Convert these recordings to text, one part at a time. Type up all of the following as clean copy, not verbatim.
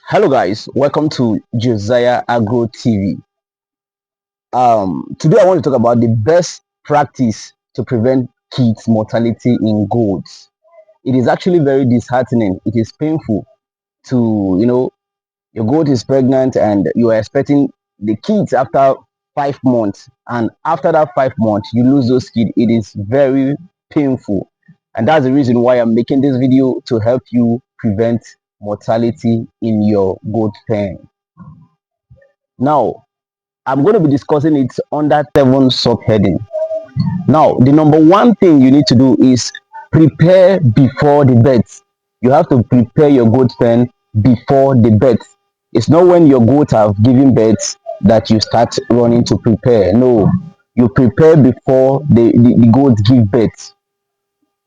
Hello guys, welcome to Josiah Agro TV. Today I want to talk about the best practice to prevent kids mortality in goats. It is actually very disheartening. It is painful to, your goat is pregnant and you are expecting the kids after 5 months, and after that 5 months you lose those kids. It is very painful, and that's the reason why I'm making this video, to help you prevent mortality in your goat pen. Now I'm going to be discussing it under 7 subheading. Now, the number one thing you need to do is prepare before the birth. You have to prepare your goat pen before the birth. It's not when your goat have given birth that you start running to prepare. No, you prepare before the goat give birth.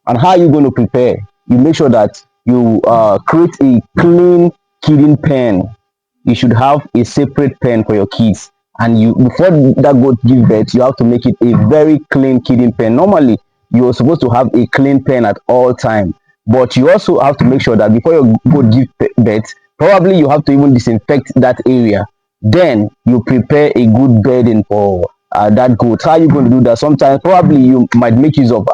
And how are you going to prepare? You make sure that you create a clean kidding pen. You should have a separate pen for your kids, and you, before that goat give birth, you have to make it a very clean kidding pen. Normally you're supposed to have a clean pen at all time, but you also have to make sure that before your goat give birth, probably you have to even disinfect that area. Then you prepare a good bedding for that goat. How are you going to do that? Sometimes probably you might make use of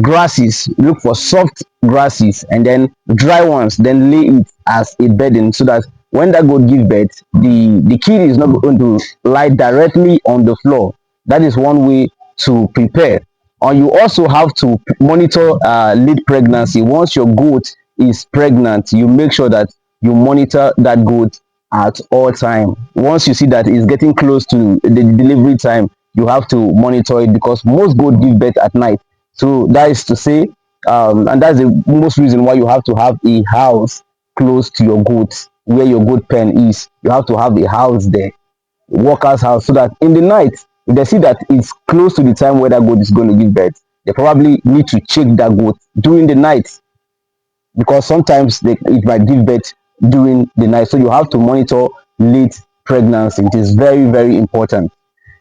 grasses. Look for soft grasses and then dry ones, then lay it as a bedding, so that when that goat gives birth, the kid is not going to lie directly on the floor. That is one way to prepare. And you also have to monitor late pregnancy. Once your goat is pregnant, you make sure that you monitor that goat at all time. Once you see that it's getting close to the delivery time, you have to monitor it, because most goats give birth at night. So that is to say, and that's the most reason why you have to have a house close to your goats, where your goat pen is. You have to have a house there, worker's house, so that in the night, if they see that it's close to the time where that goat is going to give birth, they probably need to check that goat during the night, because sometimes it might give birth during the night. So you have to monitor late pregnancy. It is very, very important.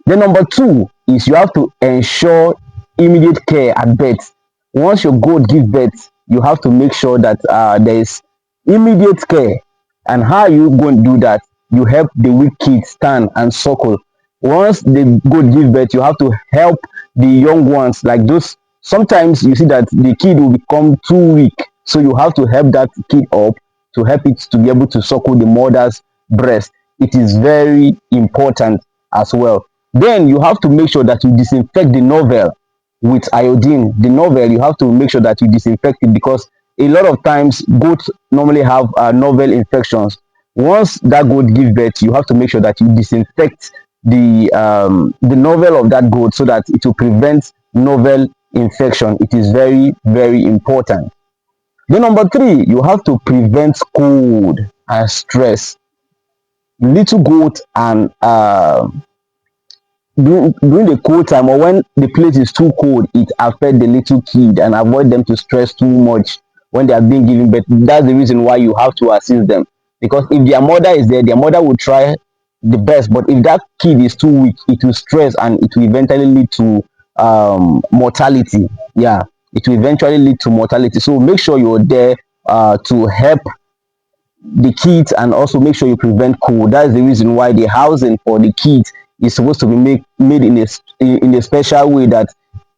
Then number two is you have to ensure immediate care at birth. Once your goat give birth, you have to make sure that there is immediate care. And how are you going to do that? You help the weak kid stand and suckle. Once the goat give birth, you have to help the young ones, like those. Sometimes you see that the kid will become too weak, so you have to help that kid up, to help it to be able to suckle the mother's breast. It is very important as well. Then you have to make sure that you disinfect the novel with iodine. The novel, you have to make sure that you disinfect it, because a lot of times goats normally have novel infections. Once that goat give birth, you have to make sure that you disinfect the novel of that goat, so that it will prevent novel infection. It is very, very important. Then number three, you have to prevent cold and stress. Little goat and during the cold time, or when the place is too cold, it affects the little kid, and avoid them to stress too much when they are being given birth. That's the reason why you have to assist them, because if their mother is there, their mother will try the best, but if that kid is too weak, it will stress, and it will eventually lead to mortality. Yeah, it will eventually lead to mortality. So make sure you're there to help the kids, and also make sure you prevent cold. That's the reason why the housing for the kids is supposed to be made in a special way, that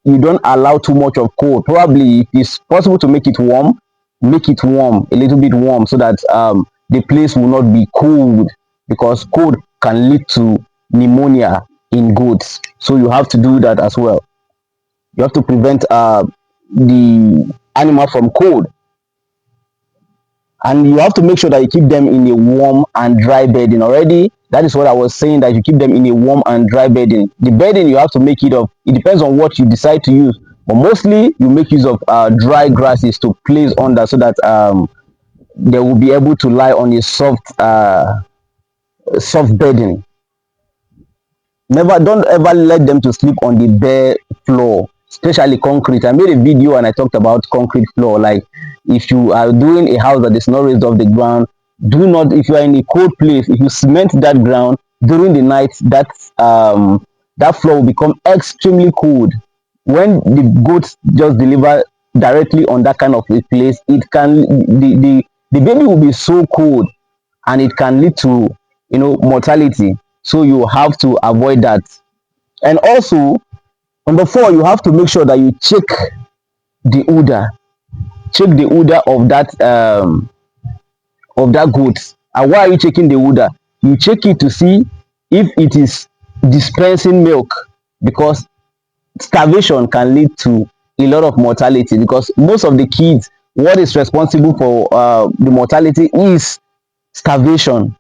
you don't allow too much of cold. Probably if it's possible to make it warm, a little bit warm, so that the place will not be cold, because cold can lead to pneumonia in goats. So you have to do that as well. You have to prevent the animal from cold, and you have to make sure that you keep them in a warm and dry bedding. Already, that is what I was saying, that you keep them in a warm and dry bedding. The bedding, you have to make it of, it depends on what you decide to use, but mostly you make use of dry grasses to place under, so that they will be able to lie on a soft bedding. Never, don't ever let them to sleep on the bare floor, especially concrete. I made a video and I talked about concrete floor. Like, if you are doing a house that is not raised off the ground, do not, if you are in a cold place, if you cement that ground during the night, that floor will become extremely cold. When the goats just deliver directly on that kind of a place, it can, the baby will be so cold, and it can lead to, mortality. So you have to avoid that. And also, number four, you have to make sure that you check the udder. Check the udder of that goat. And why are you checking the udder? You check it to see if it is dispensing milk, because starvation can lead to a lot of mortality, because most of the kids, what is responsible for the mortality is starvation.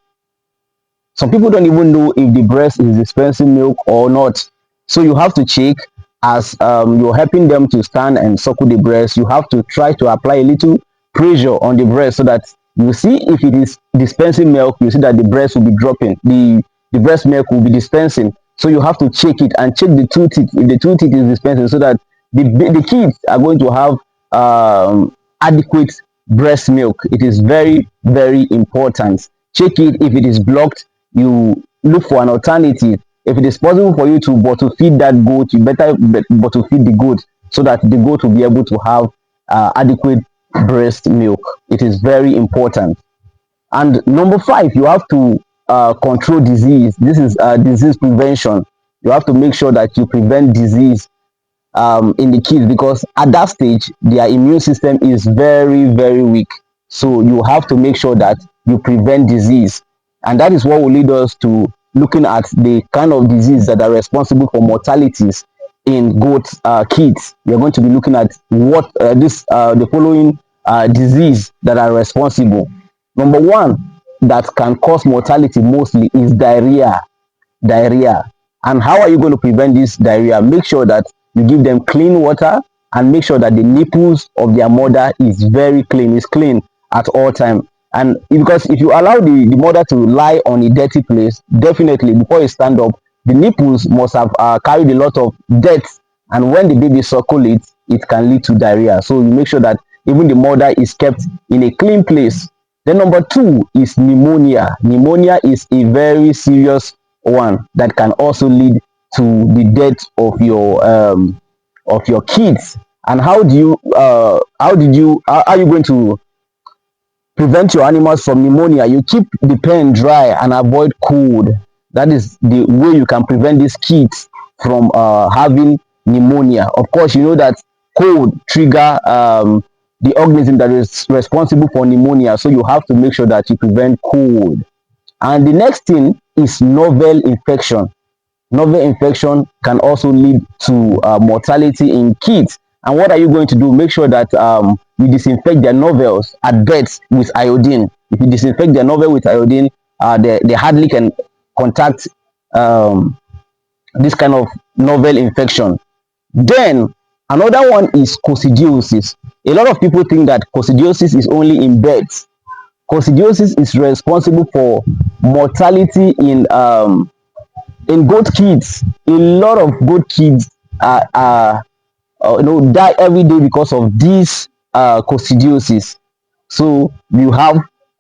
Some people don't even know if the breast is dispensing milk or not. So you have to check. As you're helping them to stand and suckle the breast, you have to try to apply a little pressure on the breast, so that you see if it is dispensing milk. You see that the breast will be dropping, the breast milk will be dispensing. So you have to check it, and check the two teeth, if the two teeth is dispensing, so that the kids are going to have adequate breast milk. It is very, very important. Check it. If it is blocked, you look for an alternative. If it is possible for you to bottle feed that goat, you better bottle feed the goat, so that the goat will be able to have adequate breast milk. It is very important. And number five, you have to control disease. This is disease prevention. You have to make sure that you prevent disease in the kids, because at that stage their immune system is very, very weak. So you have to make sure that you prevent disease, and that is what will lead us to looking at the kind of disease that are responsible for mortalities in goat kids. We are going to be looking at what the following disease that are responsible. Number one, that can cause mortality mostly, is diarrhea. And how are you going to prevent this diarrhea? Make sure that you give them clean water, and make sure that the nipples of their mother is very clean, is clean at all time. And because if you allow the mother to lie on a dirty place, definitely before you stand up, the nipples must have carried a lot of dirt, and when the baby suckle it, it can lead to diarrhea. So you make sure that even the mother is kept in a clean place. Then number two is pneumonia. Pneumonia is a very serious one that can also lead to the death of your kids. And how are you going to prevent your animals from pneumonia? You keep the pen dry and avoid cold. That is the way you can prevent these kids from having pneumonia. Of course, you know that cold trigger the organism that is responsible for pneumonia, so you have to make sure that you prevent cold. And the next thing is novel infection. Novel infection can also lead to mortality in kids. And what are you going to do? Make sure that you disinfect their novels at birth with iodine. If you disinfect their novel with iodine, they hardly can contact um, this kind of novel infection. Then another one is coccidiosis. A lot of people think that coccidiosis is only in birds. Coccidiosis is responsible for mortality in goat kids. A lot of goat kids die every day because of this coccidiosis. So you have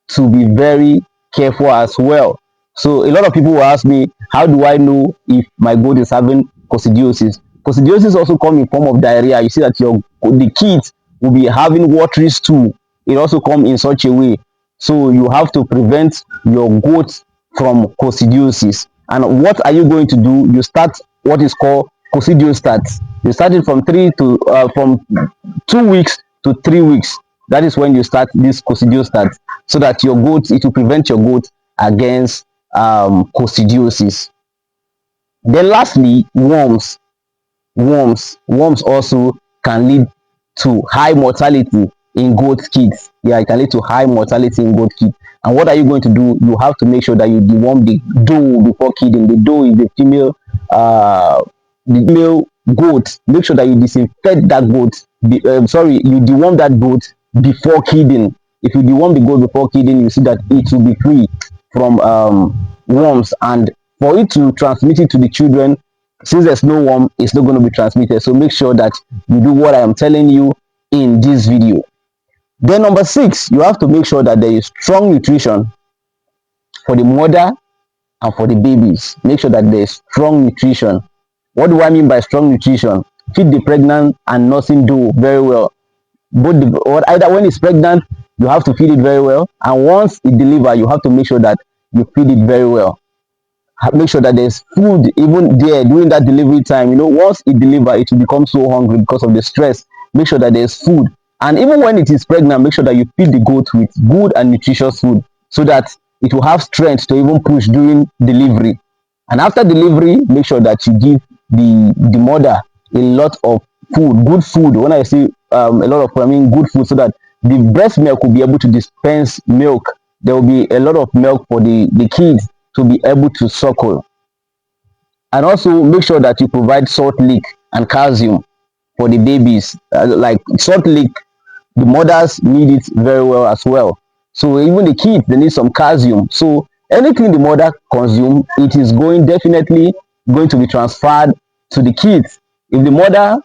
to be very careful as well. So a lot of people will ask me, how do I know if my goat is having coccidiosis? Coccidiosis also come in form of diarrhea. You see that the kids will be having watery stool. It also come in such a way. So you have to prevent your goats from coccidiosis. And what are you going to do? You start what is called coccidiostat. You start it from 2 weeks to 3 weeks. That is when you start this coccidiostat, so that it will prevent your goat against coccidiosis. Then lastly, worms also can lead to high mortality in goat kids. Yeah, it can lead to high mortality in goat kids. And what are you going to do? You have to make sure that you deworm the doe before kidding. The doe is the female goat. Make sure that you disinfect that goat. You deworm that goat before kidding. If you deworm the goat before kidding, you see that it will be free from worms. And for it to transmit it to the children, since there's no worm, it's not going to be transmitted. So make sure that you do what I am telling you in this video. Then number six, you have to make sure that there is strong nutrition for the mother and for the babies. Make sure that there is strong nutrition. What do I mean by strong nutrition? Feed the pregnant and nursing doe very well. Either when it's pregnant, You have to feed it very well, and once it delivers, you have to make sure that you feed it very well. Make sure that there's food even there during that delivery time. Once it delivers, it will become so hungry because of the stress. Make sure that there's food, and even when it is pregnant, make sure that you feed the goat with good and nutritious food so that it will have strength to even push during delivery. And after delivery, make sure that you give the mother a lot of food, good food. When I say a lot of food, I mean good food, so that the breast milk will be able to dispense milk. There will be a lot of milk for the kids to be able to suckle. And also make sure that you provide salt lick and calcium for the babies. Like salt lick, the mothers need it very well as well. So even the kids, they need some calcium. So anything the mother consume, it is definitely going to be transferred to the kids. If the mother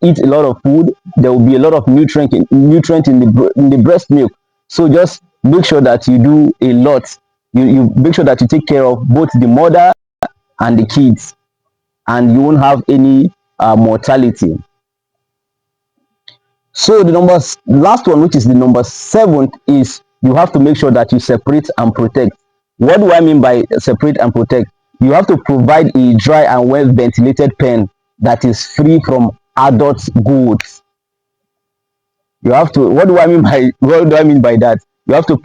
eats a lot of food, there will be a lot of nutrient in the breast milk. So just make sure that you do a lot. You make sure that you take care of both the mother and the kids, and you won't have any mortality. So last one, which is the number 7, is you have to make sure that you separate and protect. What do I mean by separate and protect? You have to provide a dry and well ventilated pen that is free from adult goats. You have to, what do I mean by that? You have to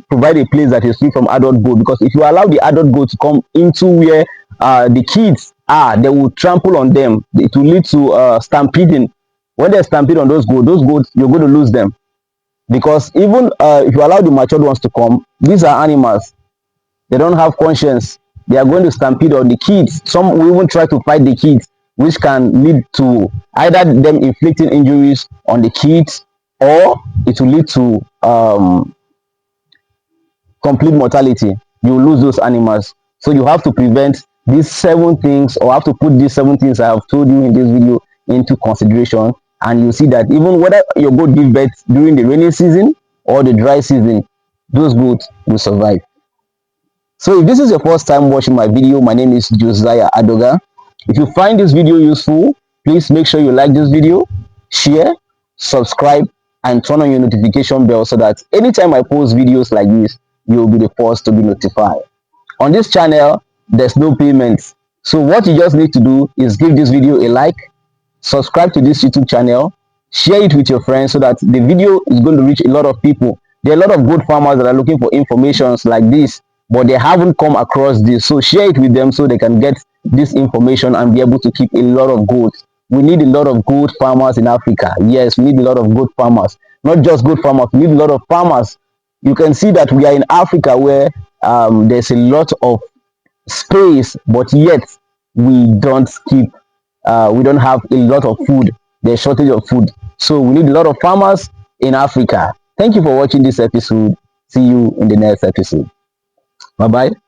provide a place that is free from adult goat, because if you allow the adult goat to come into where the kids are, they will trample on them. It will lead to stampeding. When they stampede on those goats, you're going to lose them, because even if you allow the matured ones to come, these are animals. They don't have conscience. They are going to stampede on the kids. Some will even try to fight the kids, which can lead to either them inflicting injuries on the kids, or it will lead to complete mortality. You will lose those animals. So you have to prevent these 7 things, or have to put these 7 things I have told you in this video into consideration, and you see that even whether your goat give birth during the rainy season or the dry season, those goats will survive. So if this is your first time watching my video, my name is Josiah Adoga. If you find this video useful, please make sure you like this video, share, subscribe, and turn on your notification bell so that anytime I post videos like this, you will be the first to be notified. On this channel, there's no payments. So what you just need to do is give this video a like, subscribe to this YouTube channel, share it with your friends so that the video is going to reach a lot of people. There are a lot of goat farmers that are looking for informations like this, but they haven't come across this. So share it with them so they can get this information and be able to keep a lot of goats. We need a lot of goat farmers in Africa. Yes, we need a lot of goat farmers. Not just goat farmers, we need a lot of farmers. You can see that we are in Africa where there's a lot of space, but yet we don't have a lot of food. There's shortage of food, so we need a lot of farmers in Africa. Thank you for watching this episode. See you in the next episode. Bye bye.